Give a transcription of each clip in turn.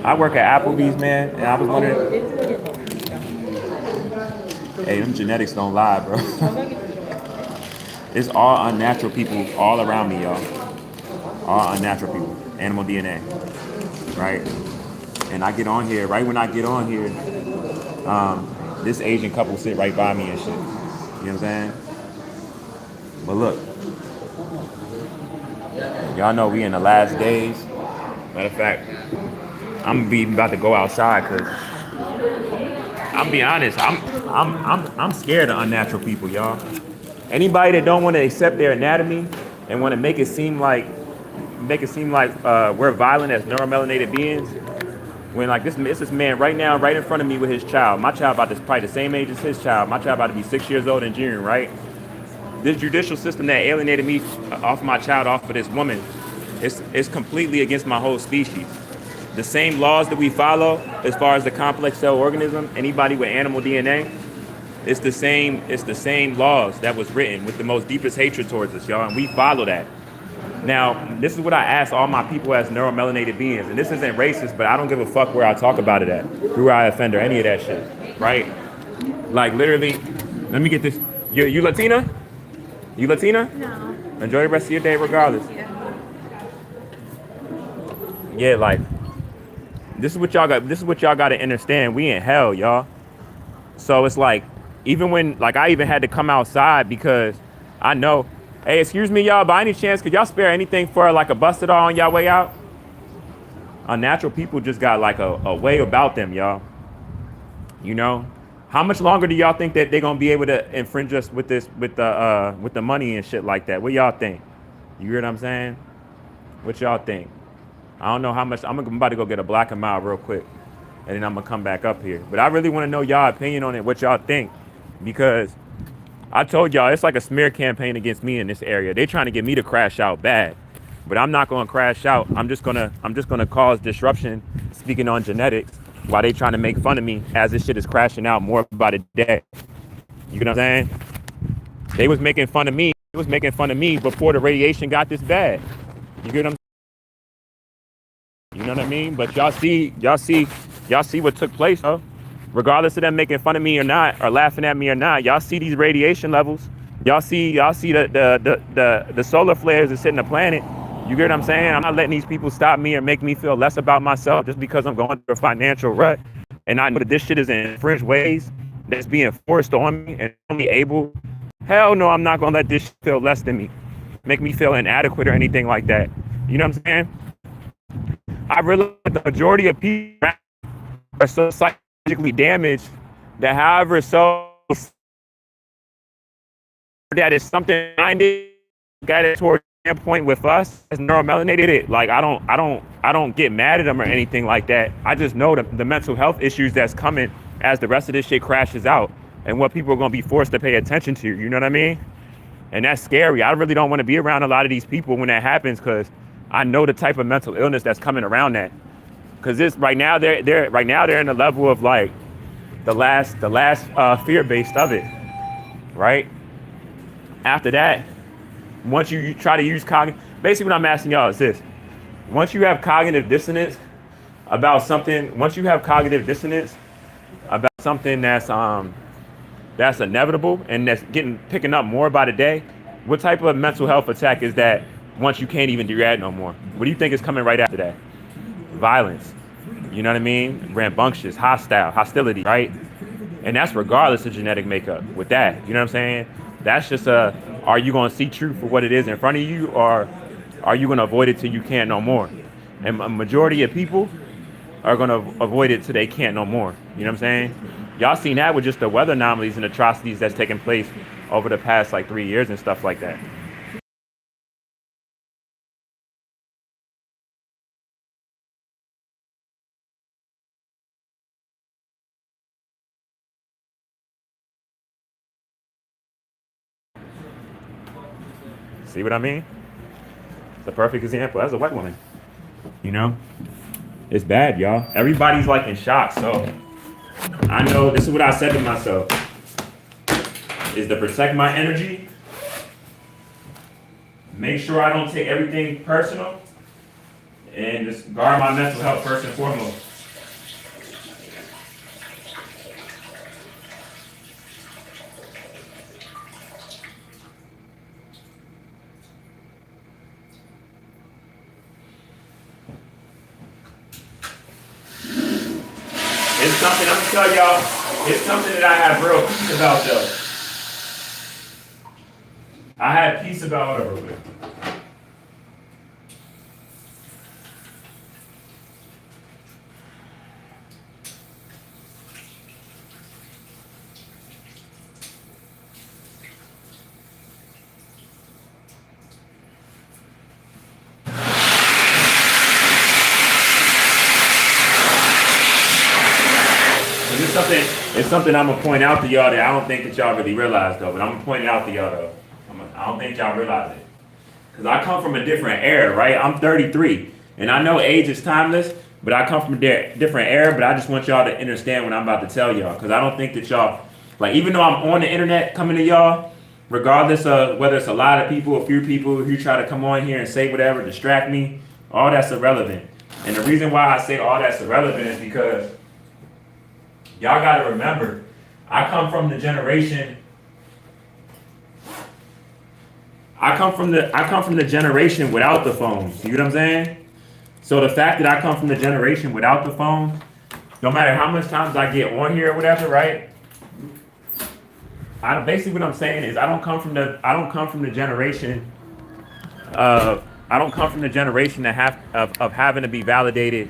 I work at Applebee's, man, and I was wondering, hey, them genetics don't lie, bro. It's all unnatural people all around me, y'all. All unnatural people, animal DNA, right? And I get on here, right when I get on here, this Asian couple sit right by me and shit. You know what I'm saying? But look, y'all know we in the last days. Matter of fact, I'm gonna be about to go outside because I'm be honest, I'm scared of unnatural people, y'all. Anybody that don't want to accept their anatomy and want to make it seem like we're violent as neuromelanated beings. When like this man right now, right in front of me with his child. My child about to probably the same age as his child. My child about to be 6 years old in June, right? This judicial system that alienated me off my child off of this woman, it's completely against my whole species. The same laws that we follow as far as the complex cell organism, anybody with animal DNA, it's the same laws that was written with the most deepest hatred towards us, y'all, and we follow that. Now, this is what I ask all my people as neuromelanated beings, and this isn't racist, but I don't give a fuck where I talk about it at, who I offend or any of that shit, right? Like literally, let me get this. You Latina? You Latina? No. Enjoy the rest of your day regardless. Yeah. Yeah, like this is what y'all got. This is what y'all got to understand. We in hell, y'all. So it's like, even when like I even had to come outside because I know. Hey, excuse me, y'all. By any chance, could y'all spare anything for like a busted all on y'all way out? Unnatural people just got like a way about them, y'all. You know, how much longer do y'all think that they're gonna be able to infringe us with this with the money and shit like that? What y'all think? You hear what I'm saying? What y'all think? I don't know how much. I'm about to go get a black and mild real quick, and then I'm gonna come back up here. But I really want to know y'all opinion on it. What y'all think? Because I told y'all it's like a smear campaign against me in this area. They trying to get me to crash out bad, but I'm not gonna crash out. I'm just gonna cause disruption. Speaking on genetics, while they trying to make fun of me as this shit is crashing out more by the day. You know what I'm saying? They was making fun of me. They was making fun of me before the radiation got this bad. You get what I'm You know what I mean? But y'all see what took place, though. Regardless of them making fun of me or not, or laughing at me or not, y'all see these radiation levels. Y'all see the solar flares that sit in the planet. You get what I'm saying? I'm not letting these people stop me or make me feel less about myself just because I'm going through a financial rut. And I know that this shit is in fringe ways that's being forced on me and only able. Hell no, I'm not gonna let this shit feel less than me, make me feel inadequate or anything like that. You know what I'm saying? I realize the majority of people are so psychologically damaged that however so that is something behind it, got it towards that point with us as neuromelanated it. Like I don't get mad at them or anything like that. I just know the mental health issues that's coming as the rest of this shit crashes out and what people are gonna be forced to pay attention to. You know what I mean? And that's scary. I really don't want to be around a lot of these people when that happens because I know the type of mental illness that's coming around that. Because this right now they're in the level of like the last fear based of it, right? After that, once you try to use cognitive, basically what I'm asking y'all is this: once you have cognitive dissonance about something, that's inevitable and that's picking up more by the day, what type of mental health attack is that once you can't even do that no more? What do you think is coming right after that? Violence. You know what I mean? Rambunctious, hostility, right? And that's regardless of genetic makeup with that. You know what I'm saying? That's just are you going to see truth for what it is in front of you, or are you going to avoid it till you can't no more? And a majority of people are going to avoid it till they can't no more. You know what I'm saying? Y'all seen that with just the weather anomalies and atrocities that's taken place over the past like 3 years and stuff like that. See what I mean? It's a perfect example. That's a white woman. You know? It's bad, y'all. Everybody's like in shock. So I know this is what I said to myself is to protect my energy, make sure I don't take everything personal, and just guard my mental health first and foremost. It's something, I'm gonna tell y'all, it's something that I have real peace about though. I have peace about it. It's something I'm gonna point out to y'all that I don't think that y'all really realize though, but I'm gonna point it out to y'all though. I don't think y'all realize it. Cause I come from a different era, right? I'm 33, and I know age is timeless, but I come from a different era, but I just want y'all to understand what I'm about to tell y'all. Cause I don't think that y'all, like even though I'm on the internet coming to y'all, regardless of whether it's a lot of people, a few people who try to come on here and say whatever, distract me, all that's irrelevant. And the reason why I say all that's irrelevant is because y'all gotta remember, I come from the generation. I come from the generation without the phones. You know what I'm saying? So the fact that I come from the generation without the phone, no matter how much times I get on here or whatever, right? Basically what I'm saying is I don't come from the generation of having to be validated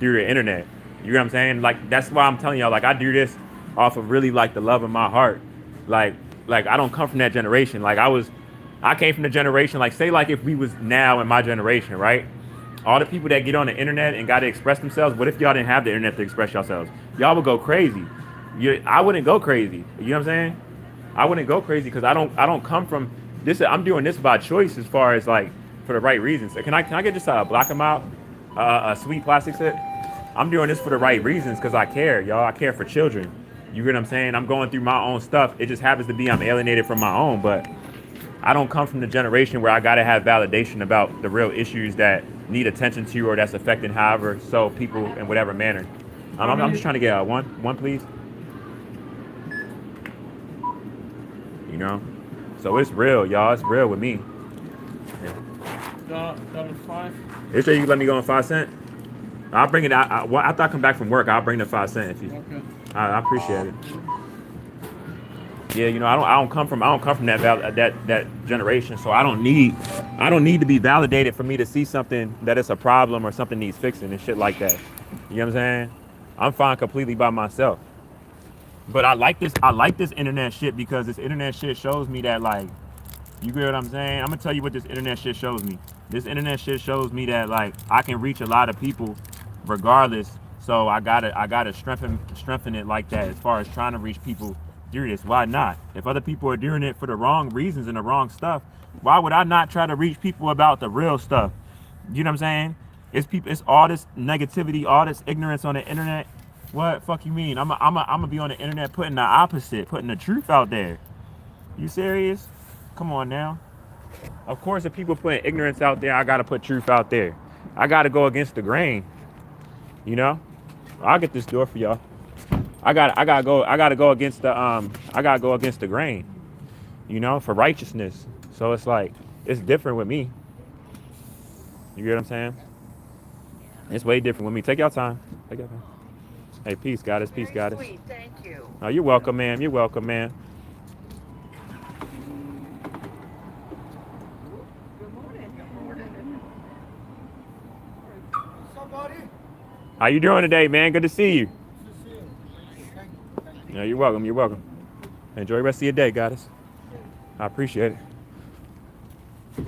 through the internet. You know what I'm saying? Like that's why I'm telling y'all, like I do this off of really like the love of my heart. Like I don't come from that generation. Like I came from the generation, like say like if we was now in my generation, right? All the people that get on the internet and got to express themselves, what if y'all didn't have the internet to express yourselves? Y'all would go crazy. I wouldn't go crazy. You know what I'm saying? I wouldn't go crazy because I don't come from this. I'm doing this by choice as far as like for the right reasons. Can I get just a block them out? A sweet plastic set? I'm doing this for the right reasons because I care, y'all. I care for children. You get what I'm saying? I'm going through my own stuff. It just happens to be I'm alienated from my own, but I don't come from the generation where I gotta have validation about the real issues that need attention to or that's affecting however so people in whatever manner. I'm just trying to get one please. You know, so it's real, y'all. It's real with me. $5. They say you can let me go on 5 cents. I'll bring it out. After I come back from work, I'll bring the 5 cents. Okay. I appreciate it. Yeah, you know, I don't come from that generation, so I don't need to be validated for me to see something that it's a problem or something needs fixing and shit like that. You know what I'm saying? I'm fine completely by myself. But I like this internet shit because this internet shit shows me that like, you get what I'm saying? I'm gonna tell you what this internet shit shows me. This internet shit shows me that like I can reach a lot of people regardless. So I gotta strengthen it like that as far as trying to reach people through this. Why not? If other people are doing it for the wrong reasons and the wrong stuff, why would I not try to reach people about the real stuff? You know what I'm saying? It's all this negativity, all this ignorance on the internet. What fuck you mean? I'm gonna be on the internet putting the opposite, putting the truth out there. You serious? Come on now. Of course, if people putting ignorance out there, I gotta put truth out there. I gotta go against the grain. You know? I'll get this door for y'all. I gotta go against the grain. You know, for righteousness. So it's like it's different with me. You get what I'm saying? It's way different with me. Take your time. Take your time. Hey, peace, goddess. Peace, goddess. Sweet, thank you. Oh, you're welcome, ma'am. You're welcome, man. Good morning. Good morning. Somebody? How you doing today, man? Good to see you. Good to see you. Thank you. No, you're welcome. You're welcome. Enjoy the rest of your day, goddess. I appreciate it.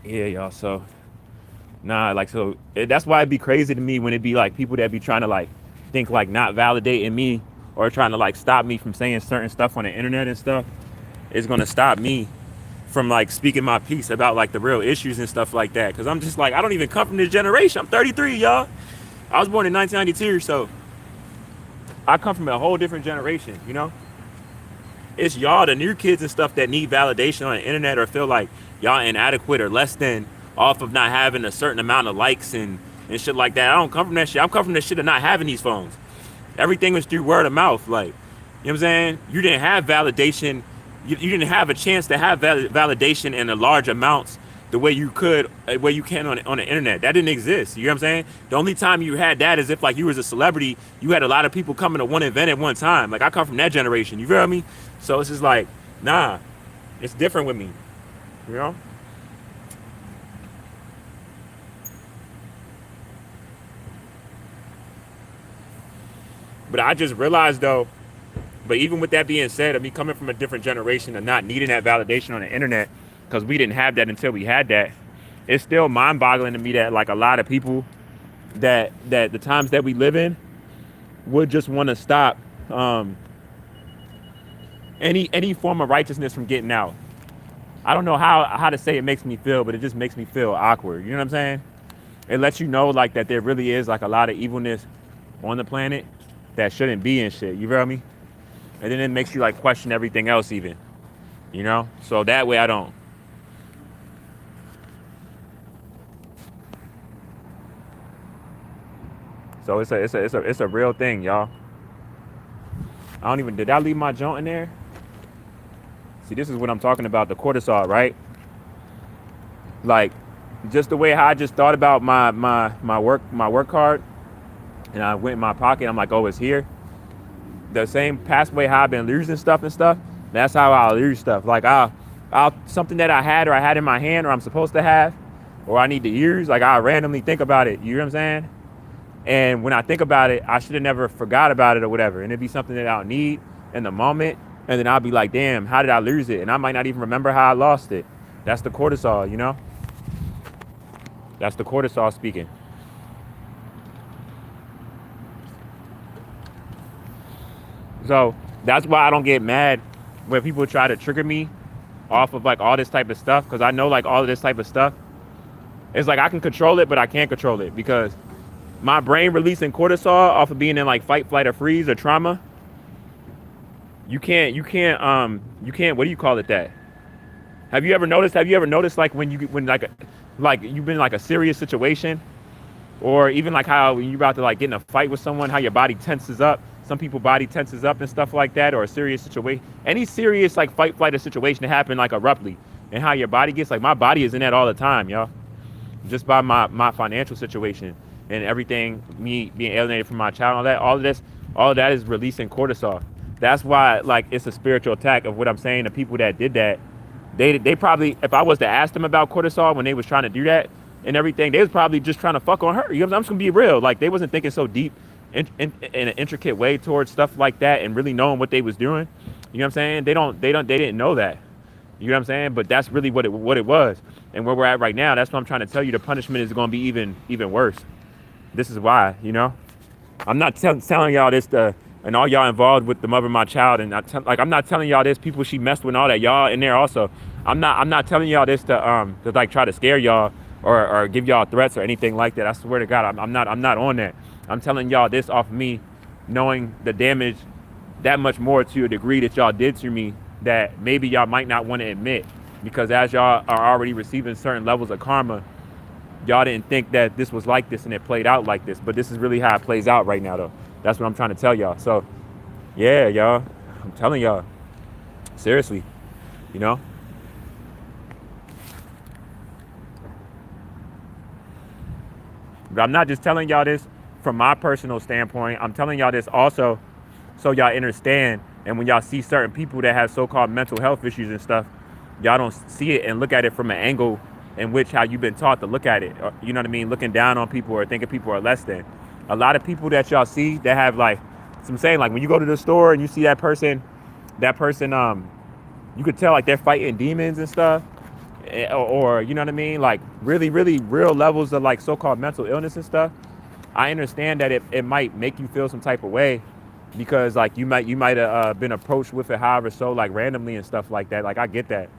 Yeah, y'all. So, that's why it'd be crazy to me when it'd be like people that be trying to like think like not validating me or trying to like stop me from saying certain stuff on the internet and stuff. It's gonna stop me from like speaking my piece about like the real issues and stuff like that. Cause I'm just like, I don't even come from this generation. I'm 33, y'all. I was born in 1992, so I come from a whole different generation, you know? It's y'all, the new kids and stuff that need validation on the internet or feel like y'all inadequate or less than off of not having a certain amount of likes and shit like that. I don't come from that shit. I'm coming from the shit of not having these phones. Everything was through word of mouth. Like, you know what I'm saying? You didn't have validation. You didn't have a chance to have validation in the large amounts the way you could, way you can on the internet. That didn't exist. You know what I'm saying? The only time you had that is if like you was a celebrity, you had a lot of people coming to one event at one time. Like I come from that generation. You feel me? So it's just like, nah, it's different with me. You know? But I just realized though, but even with that being said, of me coming from a different generation and not needing that validation on the internet, because we didn't have that until we had that, it's still mind-boggling to me that like a lot of people that the times that we live in would just want to stop any form of righteousness from getting out. I don't know how to say it makes me feel, but it just makes me feel awkward. You know what I'm saying? It lets you know like that there really is like a lot of evilness on the planet that shouldn't be and shit. You feel me? And then it makes you like question everything else even. You know? So that way I don't. So it's a real thing, y'all. I don't even, did I leave my joint in there? See, this is what I'm talking about, the cortisol, right? Like, just the way how I just thought about my work card, and I went in my pocket, I'm like, oh, it's here. The same past way how I've been losing stuff and stuff, that's how I'll lose stuff. Like I'll something that I had in my hand or I'm supposed to have, or I need to use, like I'll randomly think about it. You know what I'm saying? And when I think about it, I should have never forgot about it or whatever. And it'd be something that I'll need in the moment. And then I'll be like, damn, how did I lose it? And I might not even remember how I lost it. That's the cortisol, you know? That's the cortisol speaking. So that's why I don't get mad when people try to trigger me off of like all this type of stuff. Because I know like all of this type of stuff, it's like I can control it, but I can't control it because my brain releasing cortisol off of being in like fight, flight, or freeze or trauma. You can't, what do you call it that? Have you ever noticed like when you've been in like a serious situation, or even like how when you're about to like get in a fight with someone, how your body tenses up? Some people body tenses up and stuff like that, or a serious situation, any serious like fight, flight, or situation that happened like abruptly, and how your body gets like, my body is in that all the time, y'all. Just by my financial situation and everything, me being alienated from my child, all of that is releasing cortisol. That's why like it's a spiritual attack of what I'm saying. The people that did that, they probably, if I was to ask them about cortisol when they was trying to do that and everything, they was probably just trying to fuck on her. You know, I'm just gonna be real. Like they wasn't thinking so deep in an intricate way towards stuff like that and really knowing what they was doing. You know what I'm saying? They didn't know that. You know what I'm saying? But that's really what it was. And where we're at right now, that's what I'm trying to tell you. The punishment is going to be even worse. This is why, you know, I'm not telling y'all this and all y'all involved with the mother of my child. And I'm not telling y'all this, people she messed with and all that, y'all in there also. I'm not telling y'all this to like try to scare y'all or give y'all threats or anything like that. I swear to God, I'm not on that. I'm telling y'all this off of me knowing the damage that much more to a degree that y'all did to me that maybe y'all might not want to admit, because as y'all are already receiving certain levels of karma, y'all didn't think that this was like this and it played out like this, but this is really how it plays out right now though. That's what I'm trying to tell y'all. So yeah, y'all, I'm telling y'all, seriously, you know. But I'm not just telling y'all this from my personal standpoint. I'm telling y'all this also so y'all understand. And when y'all see certain people that have so-called mental health issues and stuff, y'all don't see it and look at it from an angle in which how you've been taught to look at it. Or, you know what I mean? Looking down on people or thinking people are less than. A lot of people that y'all see that have like, so I'm saying like when you go to the store and you see that person, you could tell like they're fighting demons and stuff. Or you know what I mean? Like really, really real levels of like so-called mental illness and stuff. I understand that it might make you feel some type of way because like you might have been approached with it however so like randomly and stuff like that. Like I get that.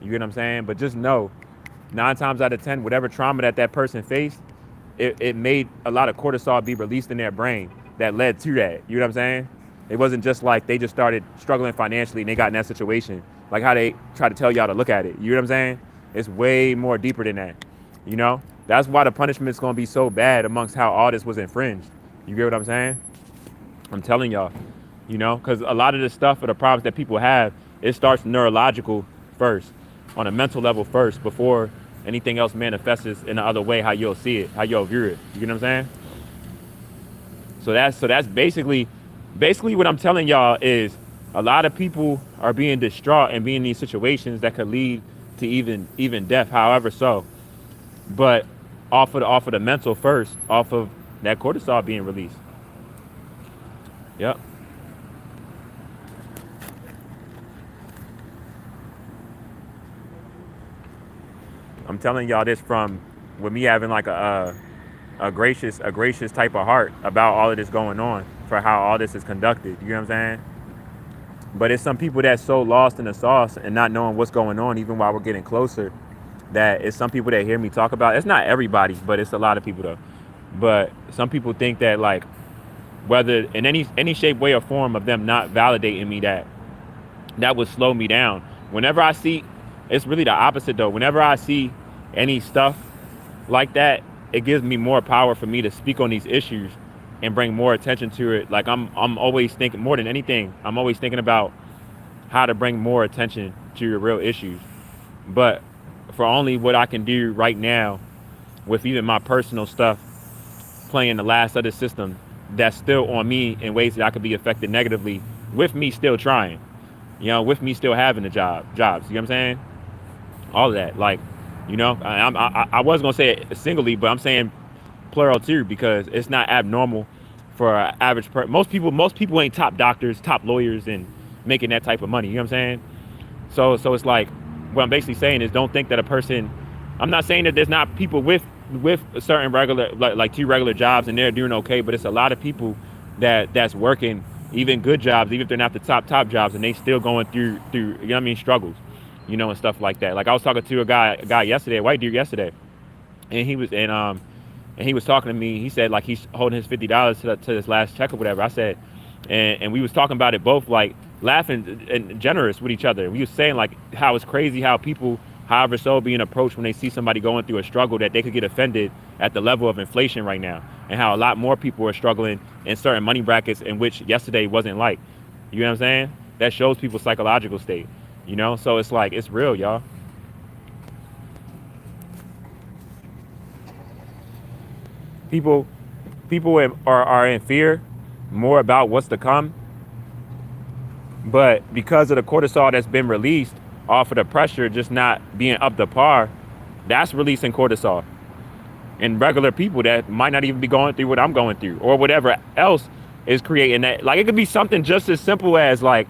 You get what I'm saying? But just know 9 times out of 10, whatever trauma that person faced, it made a lot of cortisol be released in their brain that led to that. You know what I'm saying? It wasn't just like they just started struggling financially and they got in that situation. Like how they try to tell y'all to look at it. You know what I'm saying? It's way more deeper than that. You know? That's why the punishment's gonna be so bad amongst how all this was infringed. You get what I'm saying? I'm telling y'all, you know, because a lot of the stuff or the problems that people have, it starts neurological first, on a mental level first, before anything else manifests in the other way, how you'll see it, how you'll view it. You get what I'm saying? So that's basically what I'm telling y'all is a lot of people are being distraught and being in these situations that could lead to even death, however so. But off of the mental first, off of that cortisol being released. Yep. I'm telling y'all this from with me having like a gracious type of heart about all of this going on for how all this is conducted. You know what I'm saying? But it's some people that's so lost in the sauce and not knowing what's going on, even while we're getting closer, that it's some people that hear me talk about. It's not everybody, but it's a lot of people though. But some people think that like whether in any shape, way, or form of them not validating me, that would slow me down. Whenever I see, it's really the opposite though. Whenever I see any stuff like that, it gives me more power for me to speak on these issues and bring more attention to it. Like I'm always thinking, more than anything, I'm always thinking about how to bring more attention to your real issues. But for only what I can do right now with even my personal stuff playing the last of the system, that's still on me in ways that I could be affected negatively with me still trying, with me still having the jobs, you know what I'm saying? All of that, like, I was gonna say it singly, but I'm saying plural too, because it's not abnormal for an average person. Most people ain't top doctors, top lawyers, and making that type of money. You know what I'm saying? So it's like, what I'm basically saying is, don't think that a person. I'm not saying that there's not people with a certain regular like 2 regular jobs and they're doing okay, but it's a lot of people that's working even good jobs, even if they're not the top jobs, and they still going through struggles, and stuff like that. Like I was talking to a guy yesterday, a white dude yesterday, and he was talking to me. He said like he's holding his $50 to his last check or whatever. I said, and we was talking about it both like laughing and generous with each other. We was saying like how it's crazy how people, however so, being approached when they see somebody going through a struggle, that they could get offended at the level of inflation right now, and how a lot more people are struggling in certain money brackets in which yesterday wasn't like. You know what I'm saying? That shows people's psychological state. So it's like, it's real, y'all. People are in fear more about what's to come, but because of the cortisol that's been released off of the pressure just not being up to par, that's releasing cortisol in regular people that might not even be going through what I'm going through, or whatever else is creating that. Like, it could be something just as simple as, like,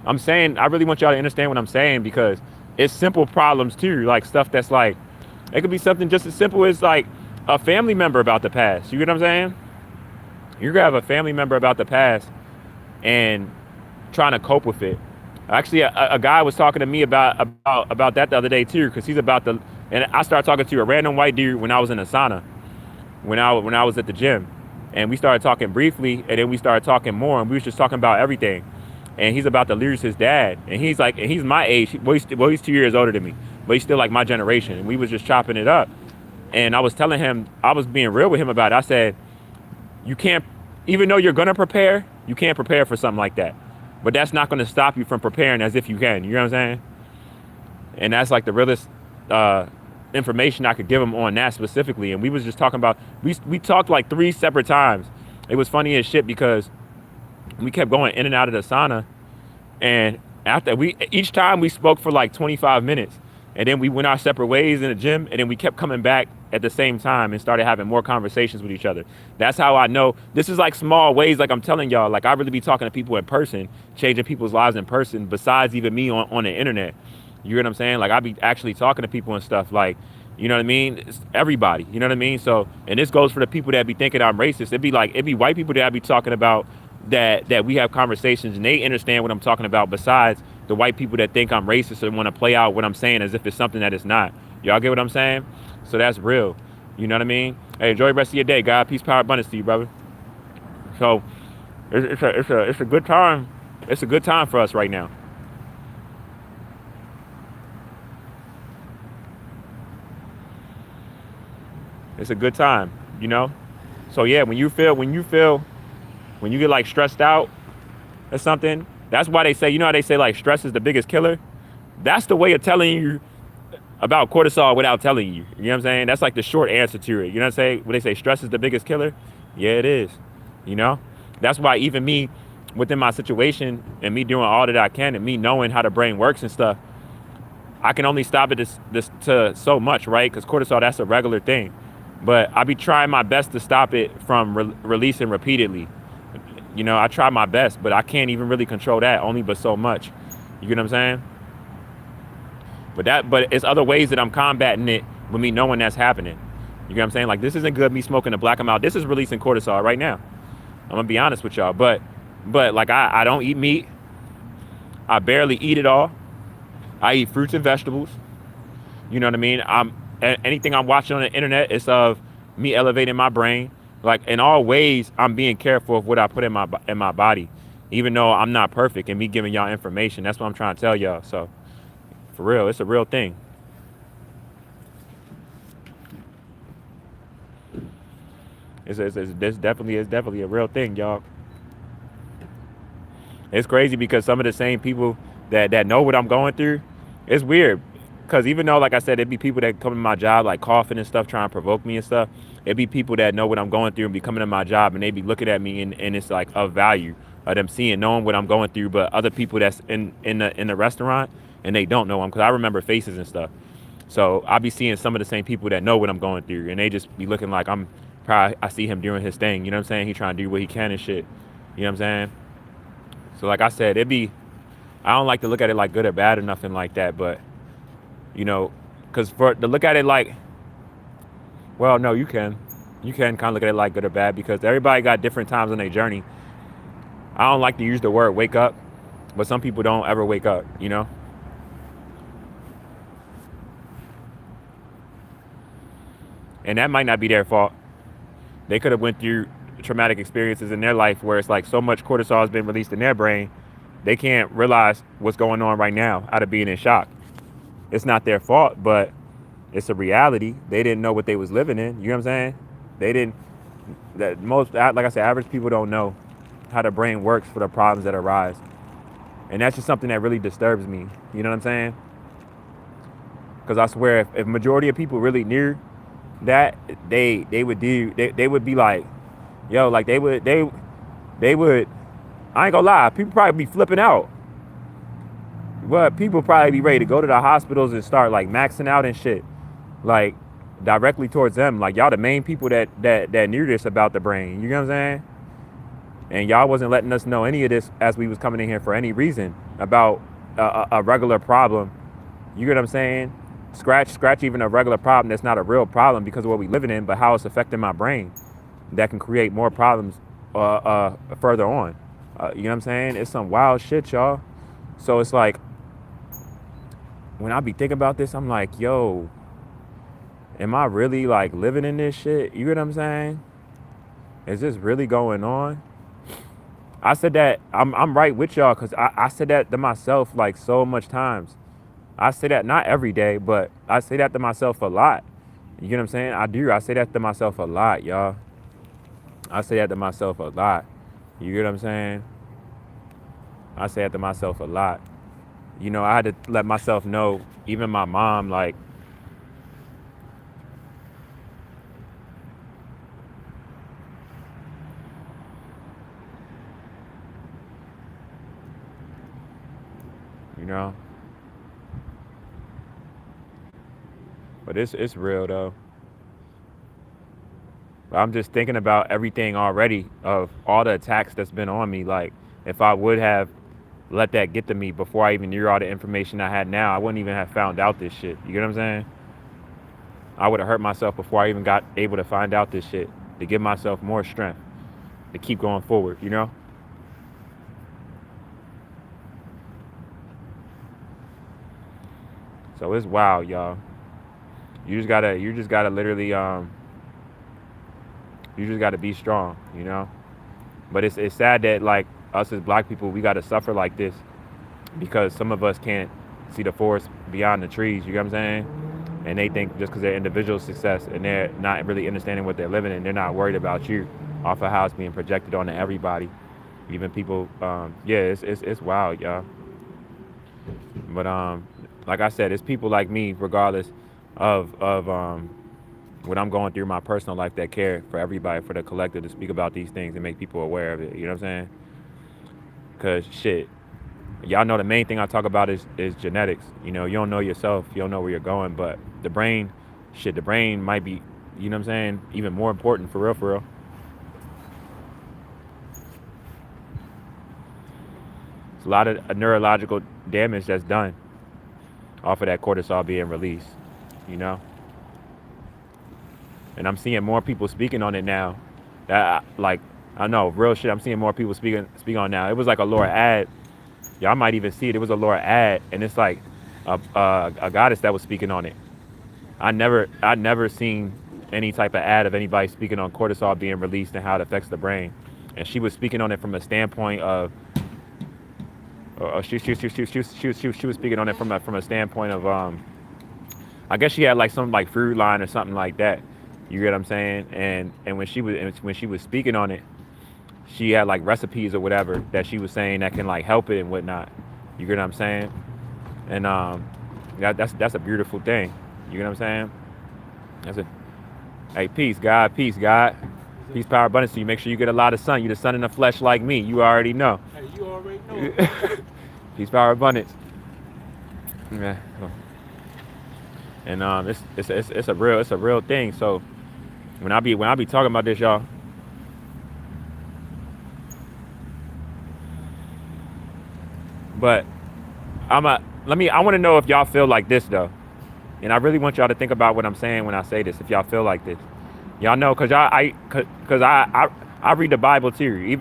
I'm saying, I really want y'all to understand what I'm saying, because it's simple problems too, like stuff that's like, it could be something just as simple as like a family member about to pass. You get what I'm saying? You're gonna have a family member about to pass and trying to cope with it. Actually, a guy was talking to me about that the other day too, because he's about to, and I started talking to a random white dude when I was in a sauna, when I was at the gym, and we started talking briefly, and then we started talking more, and we was just talking about everything. And he's about to lose his dad, and he's my age. He's 2 years older than me, but he's still like my generation. And we was just chopping it up, and I was telling him, I was being real with him about it. I said, you can't, even though you're gonna prepare, you can't prepare for something like that. But that's not going to stop you from preparing as if you can. You know what I'm saying? And that's like the realest information I could give him on that specifically. And we was just talking about, we talked like 3 separate times. It was funny as shit because we kept going in and out of the sauna. And after each time we spoke for like 25 minutes. And then we went our separate ways in the gym. And then we kept coming back at the same time and started having more conversations with each other. That's how I know. This is like small ways, like I'm telling y'all, like I really be talking to people in person, changing people's lives in person, besides even me on the internet. You know what I'm saying? Like I be actually talking to people and stuff, like, you know what I mean? It's everybody, you know what I mean? So, and this goes for the people that be thinking I'm racist. It'd be white people that I be talking about that we have conversations and they understand what I'm talking about, besides the white people that think I'm racist and want to play out what I'm saying as if it's something that it's not. Y'all get what I'm saying? So that's real. You know what I mean? Hey, enjoy the rest of your day, God. Peace, power, abundance to you, brother. So it's a good time. It's a good time for us right now. It's a good time, So yeah, when you get like stressed out or something, that's why they say, how they say like stress is the biggest killer? That's the way of telling you about cortisol without telling you. You know what I'm saying? That's like the short answer to it. You know what I'm saying? When they say stress is the biggest killer, yeah, it is. You know, that's why even me, within my situation and me doing all that I can and me knowing how the brain works and stuff, I can only stop it this to so much, right? Because cortisol, that's a regular thing. But I be trying my best to stop it from releasing repeatedly. You know, I try my best, but I can't even really control that, only but so much. You get what I'm saying? But it's other ways that I'm combating it with me knowing that's happening. You get what I'm saying? Like, this isn't good, me smoking a black amount. This is releasing cortisol right now. I'm gonna be honest with y'all. But like, I don't eat meat. I barely eat it all. I eat fruits and vegetables. You know what I mean? Anything I'm watching on the internet is of me elevating my brain. Like, in all ways, I'm being careful of what I put in my body, even though I'm not perfect. And me giving y'all information, that's what I'm trying to tell y'all. So, for real, it's a real thing. It's definitely a real thing, y'all. It's crazy because some of the same people that know what I'm going through, it's weird. Because even though, like I said, it'd be people that come to my job like coughing and stuff, trying to provoke me and stuff. It'd be people that know what I'm going through and be coming to my job and they be looking at me and it's like of value of them seeing, knowing what I'm going through. But other people that's in the restaurant and they don't know them, because I remember faces and stuff. So I be seeing some of the same people that know what I'm going through and they just be looking like I see him doing his thing. You know what I'm saying? He trying to do what he can and shit. You know what I'm saying? So like I said, I don't like to look at it like good or bad or nothing like that, but you know, because to look at it like, well, no, you can kind of look at it like good or bad because everybody got different times on their journey. I don't like to use the word wake up, but some people don't ever wake up, you know? And that might not be their fault. They could have went through traumatic experiences in their life where it's like so much cortisol has been released in their brain, they can't realize what's going on right now out of being in shock. It's not their fault, but it's a reality. They didn't know what they was living in. You know what I'm saying? They didn't. That most, like I said, average people don't know how the brain works for the problems that arise, and that's just something that really disturbs me. You know what I'm saying? Because I swear, if majority of people really knew that, they would be like, yo, like they would. I ain't gonna lie, people probably be flipping out. But people probably be ready to go to the hospitals and start like maxing out and shit, like directly towards them. Like, y'all the main people that knew this about the brain. You know what I'm saying? And y'all wasn't letting us know any of this as we was coming in here for any reason about a regular problem. You get what I'm saying? Scratch even a regular problem that's not a real problem because of what we living in, but how it's affecting my brain that can create more problems further on. You know what I'm saying? It's some wild shit, y'all. So it's like, when I be thinking about this, I'm like, yo, am I really like living in this shit? You know what I'm saying? Is this really going on? I said that, I'm right with y'all, because I said that to myself like so much times. I say that not every day, but I say that to myself a lot. You know what I'm saying? I do. I say that to myself a lot, y'all. I say that to myself a lot. You get what I'm saying? I say that to myself a lot. You know, I had to let myself know, even my mom, like, you know. But it's real though. I'm just thinking about everything already of all the attacks that's been on me. Like, if I would have let that get to me before I even knew all the information I had now, I wouldn't even have found out this shit. You get what I'm saying? I would have hurt myself before I even got able to find out this shit, to give myself more strength to keep going forward, you know? So it's wild, y'all. You just gotta literally, you just gotta be strong, you know? But it's sad that, like, us as black people, we gotta suffer like this because some of us can't see the forest beyond the trees, you know what I'm saying? And they think just because they're individual success and they're not really understanding what they're living in, they're not worried about you off of how it's being projected onto everybody. Even people, yeah, it's wild, y'all. But like I said, it's people like me, regardless of what I'm going through in my personal life, that care for everybody, for the collective, to speak about these things and make people aware of it. You know what I'm saying? Because shit, y'all know the main thing I talk about is genetics. You know, you don't know yourself, you don't know where you're going, but the brain, shit, the brain might be, you know what I'm saying, even more important, for real, for real. It's a lot of neurological damage that's done off of that cortisol being released, you know? And I'm seeing more people speaking on it now. That like, I know, real shit, I'm seeing more people speaking on it now. It was like a Laura ad. Y'all might even see it. It was a Laura ad, and it's like a goddess that was speaking on it. I never seen any type of ad of anybody speaking on cortisol being released and how it affects the brain. And she was speaking on it from a standpoint of, she was speaking on it from a standpoint of, I guess she had like some like food line or something like that. You get what I'm saying? And when she was speaking on it, she had like recipes or whatever that she was saying that can like help it and whatnot. You get what I'm saying? And that's a beautiful thing. You get what I'm saying? That's a, hey, peace, God, peace, God. Peace, power, abundance to you. Make sure you get a lot of sun. You the sun in the flesh like me. You already know. Hey, you already know. Peace, power, abundance. Yeah. And it's a real thing. So when I be talking about this, y'all, but I want to know if y'all feel like this though, and I really want y'all to think about what I'm saying when I say this. If y'all feel like this, y'all know, cause I read the Bible too.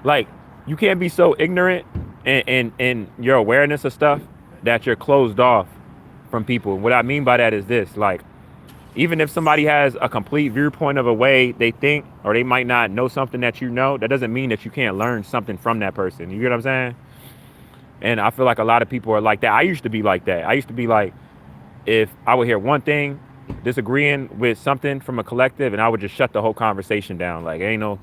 Like, you can't be so ignorant in your awareness of stuff that you're closed off from people. What I mean by that is this: like, even if somebody has a complete viewpoint of a way they think, or they might not know something that you know, that doesn't mean that you can't learn something from that person. You get what I'm saying? And I feel like a lot of people are like that. I used to be like that. I used to be like, if I would hear one thing, disagreeing with something from a collective, and I would just shut the whole conversation down. Like, ain't no,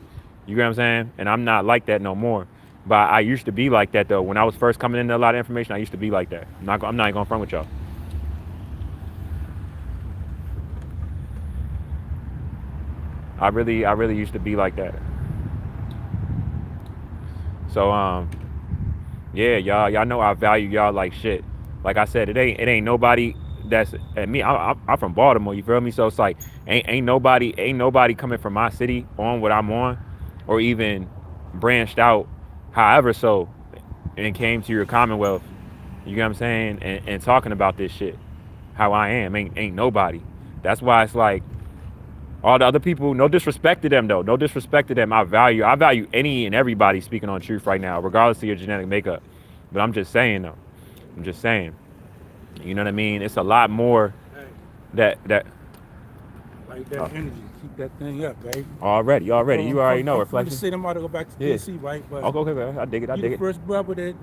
you get what I'm saying? And I'm not like that no more. But I used to be like that though. When I was first coming into a lot of information, I used to be like that. I'm not even going front with y'all. I really used to be like that. So yeah, y'all know I value y'all like shit. Like I said, it ain't nobody that's at me. I'm from Baltimore, you feel me? So it's like ain't nobody coming from my city on what I'm on, or even branched out however so, and came to your Commonwealth. You get what I'm saying? And talking about this shit, how I am, ain't nobody. That's why it's like, all the other people, no disrespect to them though. No disrespect to them. I value any and everybody speaking on truth right now, regardless of your genetic makeup. But I'm just saying though. I'm just saying. You know what I mean? It's a lot more that Like that energy. Keep that thing up, baby. already. You already know. Reflection. You see them out to go back to DC, right? But Okay. I dig it. the first brother that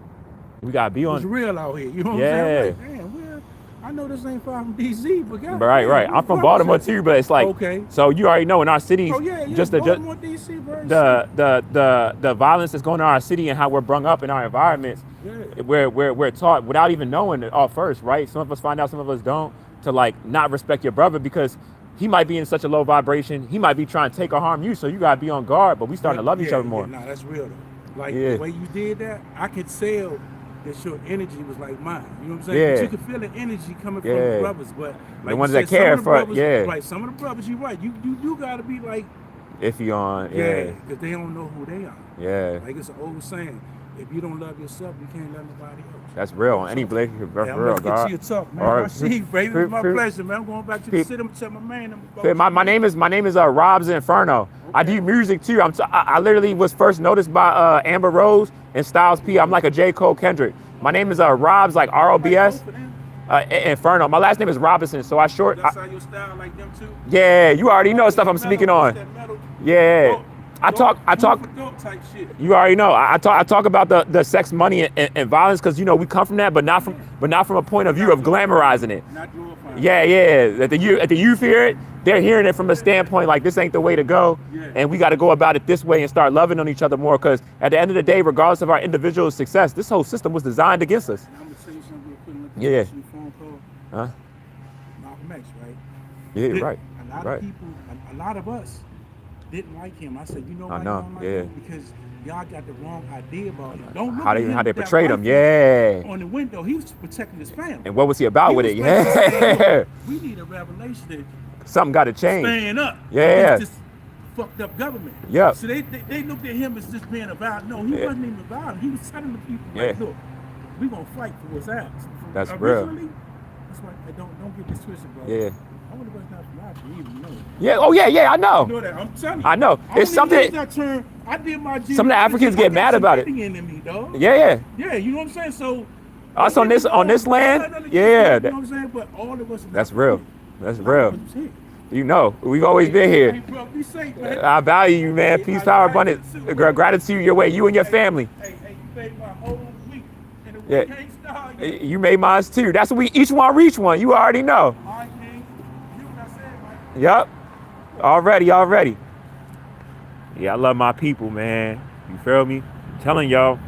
We gotta be was on. real out here. You know what I'm saying? Like, damn, I know this ain't far from DC, but God, Right. I'm from Baltimore too, but it's like, okay. So you already know in our cities, just Baltimore, DC, bro. the violence that's going on in our city and how we're brung up in our environments. Yeah. We're taught without even knowing it all first, right? Some of us find out, some of us don't, to like not respect your brother because he might be in such a low vibration. He might be trying to take or harm you, so you gotta be on guard. But we starting to love each other more. Nah, that's real though. Like the way you did that, I could tell that your energy was like mine. You know what I'm saying? Yeah. But you could feel the energy coming from the brothers, but like the ones you that said, care some of the for brothers, right? Some of the brothers, you're right. You gotta be like iffy on because they don't know who they are. Yeah. Like it's an old saying: if you don't love yourself, you can't love nobody else. That's real on any relationship. That's I'm real, gonna God. get you a talk, man. All right. I see, baby. It's my pleasure, man. I'm going back to the city. I'm gonna tell my man. My name is RoBs Inferno. Okay. I do music too. I literally was first noticed by Amber Rose and Styles P. I'm like a J. Cole Kendrick. My name is RoBs, like RoBs. Inferno. My last name is Robinson, so I short. That's how your style like them too. Yeah, you already know stuff I'm speaking on. Yeah. I talk. Type shit. You already know. I talk about the sex, money, and violence because you know we come from that, but not from a point of view of glamorizing it. Not glorifying. Yeah. At the youth hear it, they're hearing it from a standpoint like this ain't the way to go, and we got to go about it this way and start loving on each other more. Because at the end of the day, regardless of our individual success, this whole system was designed against us. I'm gonna tell you something real quick. Yeah. Huh? Malcolm X, right? Yeah, Did, right. a lot of Right. people, a lot of us didn't like him. I said, you know I why you know. don't like Yeah. him? Because y'all got the wrong idea about him. Don't look How at they him with that portrayed him. rifle Yeah. on the window. He was protecting his family. And what was he about He with was it? basically saying, look, Yeah. we need a revelation that Something got to change. stand up Yeah. against this fucked up government. Yep. So they looked at him as just being a violent. No, he Yeah. wasn't even violent. He was telling the people, Yeah. like, look, we gonna fight for what's ours. That's real. Originally, that's why don't get this twisted, bro. Yeah. I wonder what's not from life. You even know. Yeah. Oh yeah. Yeah. I You know. know that. I'm telling you. I know. I It's don't even use something. that term. I did my Some of the Africans get mad about it. In me, dog. Yeah. Yeah. Yeah, you know what I'm saying? So Us on this land. Yeah. You know what I'm saying? But all of us. That's real. That's real. Hey, You know, we've always been here. bro, be safe, man. I value you, man. Peace, power, abundance, gratitude your way, you and your family. Hey, you made my whole week. And the Yeah. week ain't started. You made mine too. That's what we each one reach one. You already know. All right, King. You what I said, man. Yup. Already. Yeah, I love my people, man. You feel me? I'm telling y'all,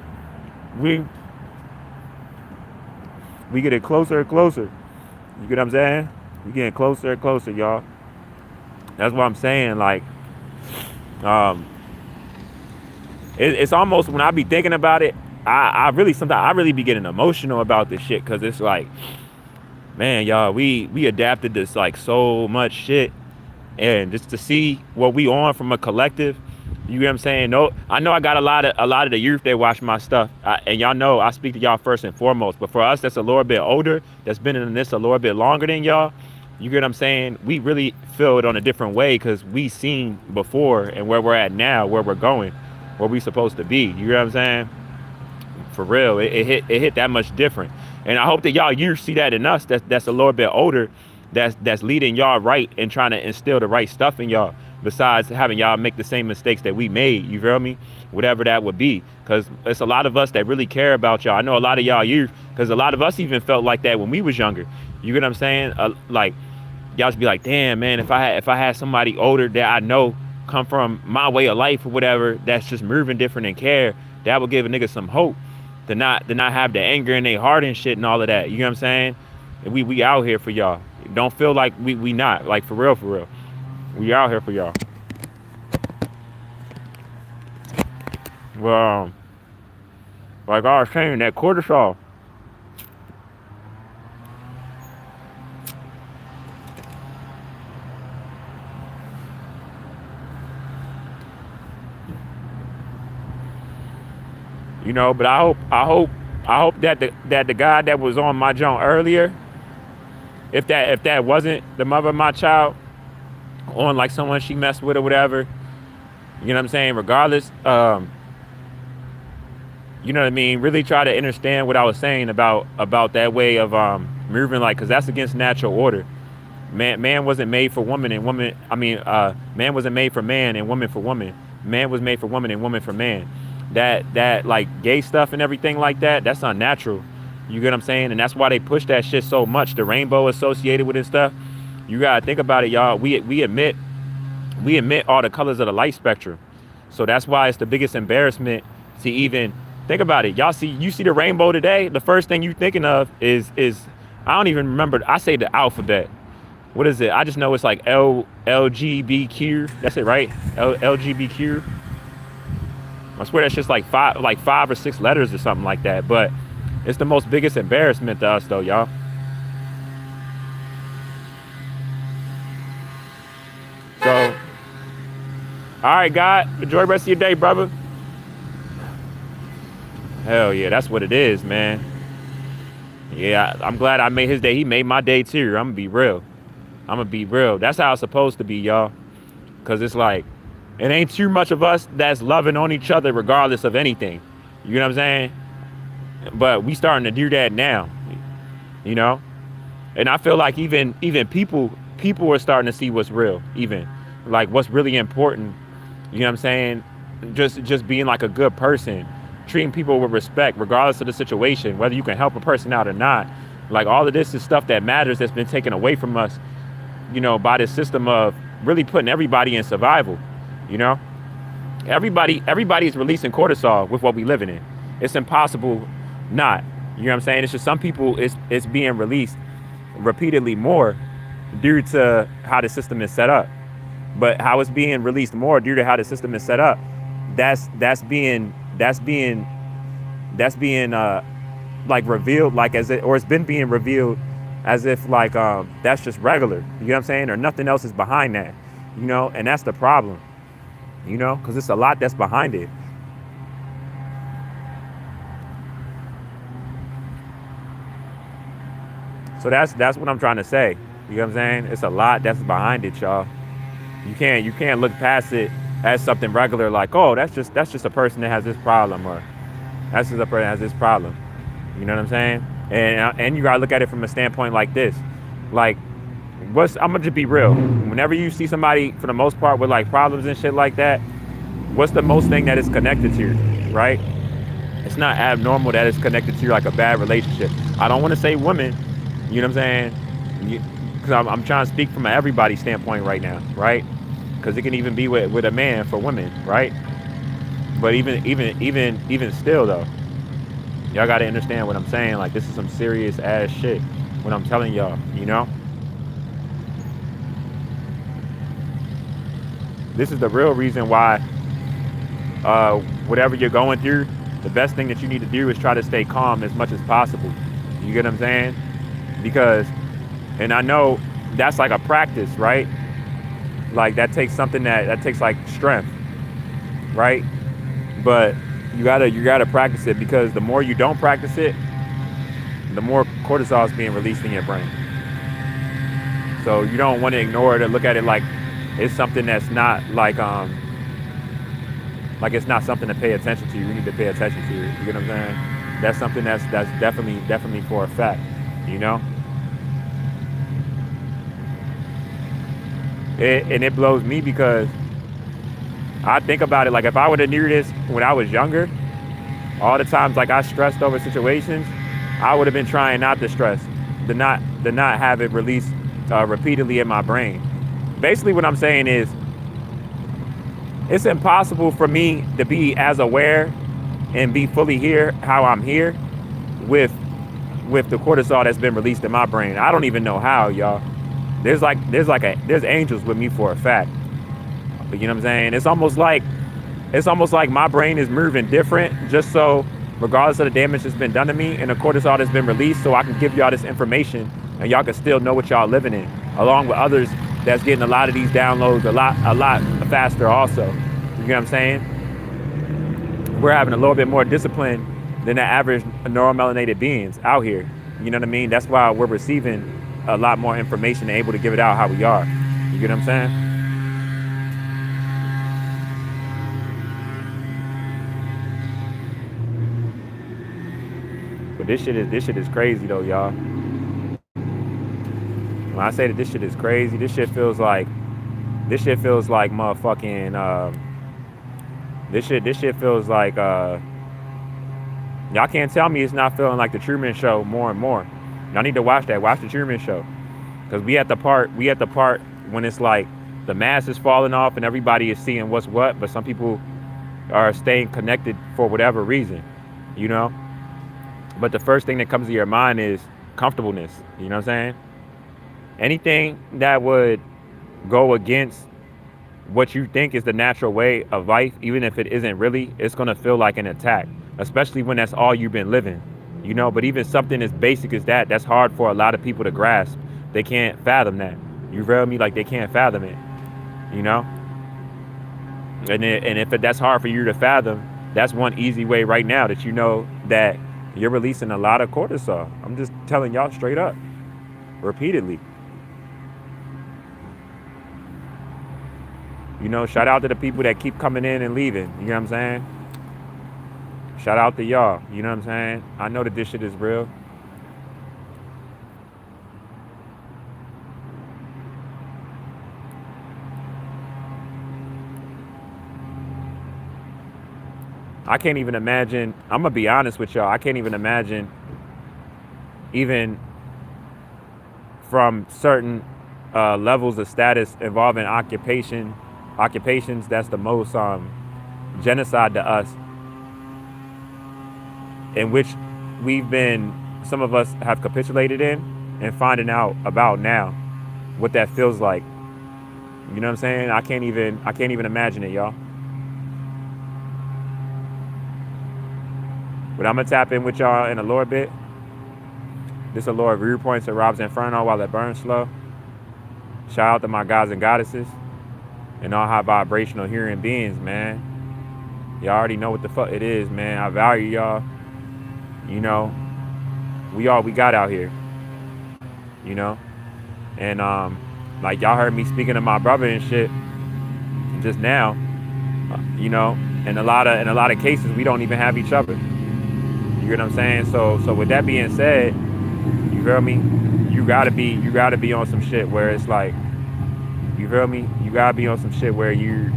we getting closer and closer. You get what I'm saying? We getting closer and closer, y'all. That's what I'm saying. Like, it's almost when I be thinking about it, I really be getting emotional about this shit, because it's like, man, y'all, we adapted this like so much shit, and just to see what we on from a collective, you get what I'm saying? No, I know I got a lot of the youth that watch my stuff, and y'all know I speak to y'all first and foremost. But for us, that's a little bit older, that's been in this a little bit longer than y'all. You get what I'm saying? We really feel it on a different way, because we seen before and where we're at now, where we're going, where we supposed to be. You get what I'm saying? For real, it hit that much different. And I hope that y'all you see that in us. That's a little bit older. That's leading y'all right and trying to instill the right stuff in y'all. Besides having y'all make the same mistakes that we made, you feel me? Whatever that would be, because it's a lot of us that really care about y'all. I know a lot of y'all youth, because a lot of us even felt like that when we was younger. You get what I'm saying? Like, y'all just be like, damn, man, if I had somebody older that I know come from my way of life or whatever, that's just moving different and care, that would give a nigga some hope to not have the anger in their heart and shit and all of that. You know what I'm saying? And we out here for y'all. Don't feel like we not, like, for real. We out here for y'all. Well, like I was saying, that cortisol. You know, but I hope that the guy that was on my joint earlier, if that wasn't the mother of my child, on like someone she messed with or whatever, you know what I'm saying? Regardless, you know what I mean? Really try to understand what I was saying about that way of moving, like, because that's against natural order. Man wasn't made for woman, and woman. I mean, man wasn't made for man, and woman for woman. Man was made for woman, and woman for man. That like gay stuff and everything like that, that's unnatural. You get what I'm saying? And that's why they push that shit so much. The rainbow associated with this stuff. You gotta think about it, y'all. We emit all the colors of the light spectrum. So that's why it's the biggest embarrassment to even think about it. You see the rainbow today, the first thing you thinking of is I don't even remember. I say the alphabet. What is it? I just know it's like LGBTQ. That's it, right? LGBTQ. I swear that's just like five or six letters or something like that. But it's the most biggest embarrassment to us, though, y'all. So, all right, God, enjoy the rest of your day, brother. Hell yeah, that's what it is, man. Yeah, I'm glad I made his day. He made my day too. I'm gonna be real. That's how it's supposed to be, y'all. Cause it's like, it ain't too much of us that's loving on each other regardless of anything. You know what I'm saying? But we starting to do that now, you know? And I feel like even people are starting to see what's real, even like what's really important. You know what I'm saying? Just being like a good person, treating people with respect, regardless of the situation, whether you can help a person out or not. Like, all of this is stuff that matters, that's been taken away from us, you know, by this system of really putting everybody in survival. You know, everybody's releasing cortisol with what we living in. It's impossible not. You know what I'm saying? It's just some people it's being released repeatedly more due to how the system is set up. But how it's being released more due to how the system is set up, that's being like revealed, like as it, or it's been being revealed as if like that's just regular. You know what I'm saying? Or nothing else is behind that. And that's the problem. Because it's a lot that's behind it. So that's what I'm trying to say. You know what I'm saying? It's a lot that's behind it, y'all. You can't look past it as something regular, like, oh, that's just a person that has this problem, or that's just a person that has this problem. You know what I'm saying? And you gotta look at it from a standpoint like this. Like, I'm gonna just be real. Whenever you see somebody, for the most part, with like problems and shit like that, what's the most thing that is connected to you, right? It's not abnormal that it's connected to like a bad relationship. I don't want to say women, you know what I'm saying? Because I'm trying to speak from an everybody standpoint right now, right? Because it can even be with a man for women, right? But even still though, y'all got to understand what I'm saying. Like, this is some serious ass shit when I'm telling y'all, This is the real reason why whatever you're going through, the best thing that you need to do is try to stay calm as much as possible. You get what I'm saying? Because, and I know that's like a practice, right? Like, that takes something that takes like strength, right? But you gotta practice it, because the more you don't practice it, the more cortisol is being released in your brain. So you don't want to ignore it or look at it like it's something that's not like it's not something to pay attention to. You need to pay attention to it. You get what I'm saying? That's something that's definitely for a fact. And it blows me, because I think about it, like, if I would have knew this when I was younger, all the times like I stressed over situations, I would have been trying not to stress, to not have it released repeatedly in my brain. Basically what I'm saying is, it's impossible for me to be as aware and be fully here how I'm here with the cortisol that's been released in my brain. I don't even know how, y'all. There's angels with me for a fact. But you know what I'm saying? It's almost like my brain is moving different, just so, regardless of the damage that's been done to me and the cortisol that's been released, so I can give y'all this information and y'all can still know what y'all living in, along with others that's getting a lot of these downloads a lot faster also. You know what I'm saying? We're having a little bit more discipline than the average neuromelanated beings out here. You know what I mean? That's why we're receiving a lot more information and able to give it out how we are. You get what I'm saying? But this shit is crazy though, y'all. When I say that this shit is crazy, this shit feels like motherfucking this shit feels like y'all can't tell me it's not feeling like the Truman Show more and more. Y'all need to watch the Truman Show, because we at the part when it's like the mask is falling off and everybody is seeing what's what, but some people are staying connected for whatever reason, but the first thing that comes to your mind is comfortableness. You know what I'm saying? Anything that would go against what you think is the natural way of life, even if it isn't really, it's going to feel like an attack, especially when that's all you've been living, but even something as basic as that's hard for a lot of people to grasp. They can't fathom that. You feel me? Like, they can't fathom it, and if that's hard for you to fathom, that's one easy way right now that that you're releasing a lot of cortisol. I'm just telling y'all straight up, repeatedly. Shout out to the people that keep coming in and leaving. You know what I'm saying? Shout out to y'all. You know what I'm saying? I know that this shit is real. I can't even imagine. I'm going to be honest with y'all. I can't even imagine, even from certain levels of status involving occupations that's the most genocide to us, in which some of us have capitulated in. and finding out about now what that feels like. You know what I'm saying? I can't even imagine it, y'all. But I'm gonna tap in with y'all in a little bit. This is a Lord viewpoints at RoBs Inferno while it burns slow. Shout out to my gods and goddesses and all high vibrational hearing beings, man. Y'all already know what the fuck it is, man. I value y'all. You know, we all we got out here. You know, and like y'all heard me speaking to my brother and shit just now. You know, in a lot of cases we don't even have each other. You get what I'm saying? So with that being said, you feel me? You gotta be on some shit where it's like, you feel me? You gotta be on some shit where you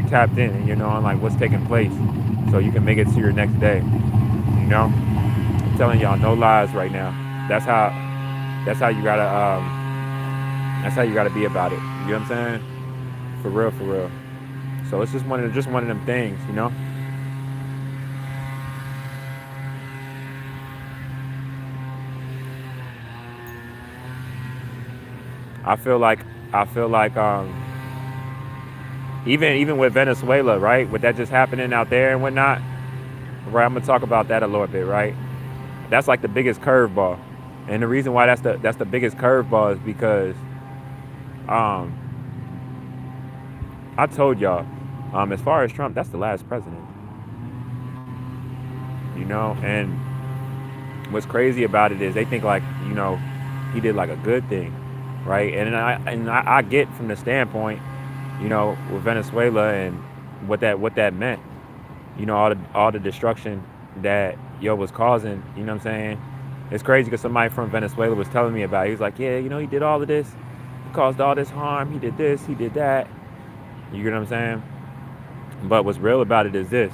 tapped in and you know, like what's taking place, so you can make it to your next day. You know, I'm telling y'all, no lies right now. That's how you gotta be about it. You know what I'm saying? For real, for real. So it's just one of them things, you know. I feel like even with Venezuela, right? With that just happening out there and whatnot, right? I'm gonna talk about that a little bit, right? That's like the biggest curveball, and the reason why that's the biggest curveball is because I told y'all, as far as Trump, that's the last president, you know. And what's crazy about it is they think like, you know, he did like a good thing, right? And I get from the standpoint, you know, with Venezuela and what that meant, you know, all the destruction that was causing. You know what I'm saying? It's crazy because somebody from Venezuela was telling me about it. He was like, yeah, you know, he did all of this, he caused all this harm, he did this, he did that. You get what I'm saying? But what's real about it is this: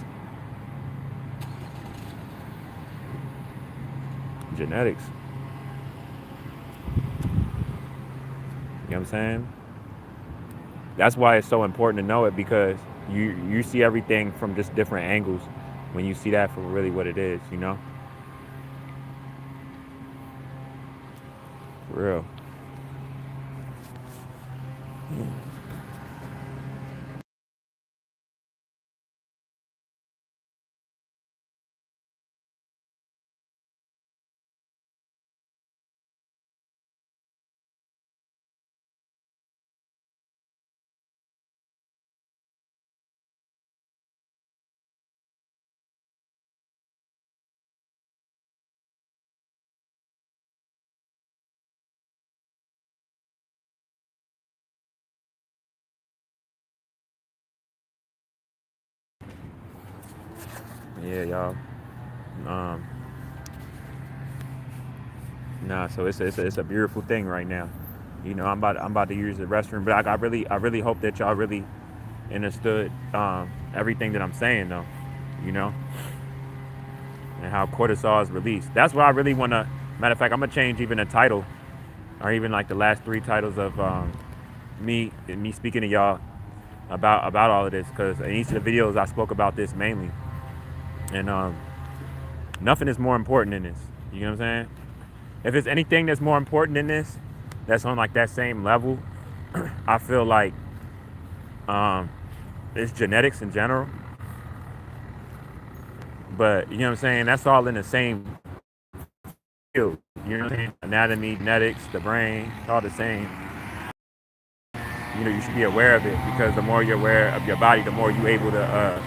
genetics. You know what I'm saying? That's why it's so important to know it, because you see everything from just different angles when you see that for really what it is, you know? For real. Yeah, y'all. Nah, so it's a beautiful thing right now. You know, I'm about to use the restroom, but I really hope that y'all really understood everything that I'm saying, though. You know, and how cortisol is released. That's why I really want to. Matter of fact, I'm gonna change even the title, or even like the last 3 titles of me speaking to y'all about all of this, because in each of the videos I spoke about this mainly, and nothing is more important than this. You know what I'm saying? If it's anything that's more important than this, that's on like that same level, I feel like it's genetics in general. But you know what I'm saying? That's all in the same field. You know what I'm saying? Anatomy, genetics, the brain, all the same. You know, you should be aware of it, because the more you're aware of your body, the more you able to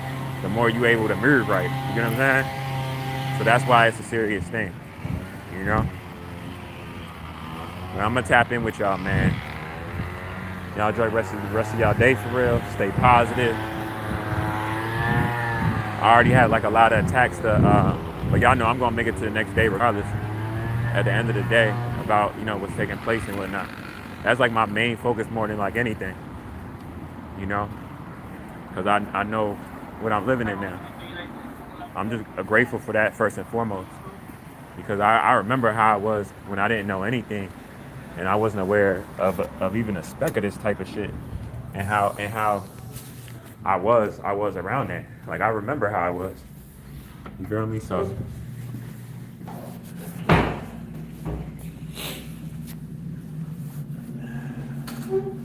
move right. You know what I'm saying? So that's why it's a serious thing. You know? Well, I'm gonna tap in with y'all, man. Y'all enjoy the rest of y'all day for real. Stay positive. I already had like a lot of attacks but y'all know I'm gonna make it to the next day regardless. At the end of the day, about, you know, what's taking place and whatnot. That's like my main focus more than like anything. You know, because I know what I'm living in now. I'm just grateful for that first and foremost, because I remember how it was when I didn't know anything, and I wasn't aware of even a speck of this type of shit, and how I was around that. Like, I remember how I was. You feel me? So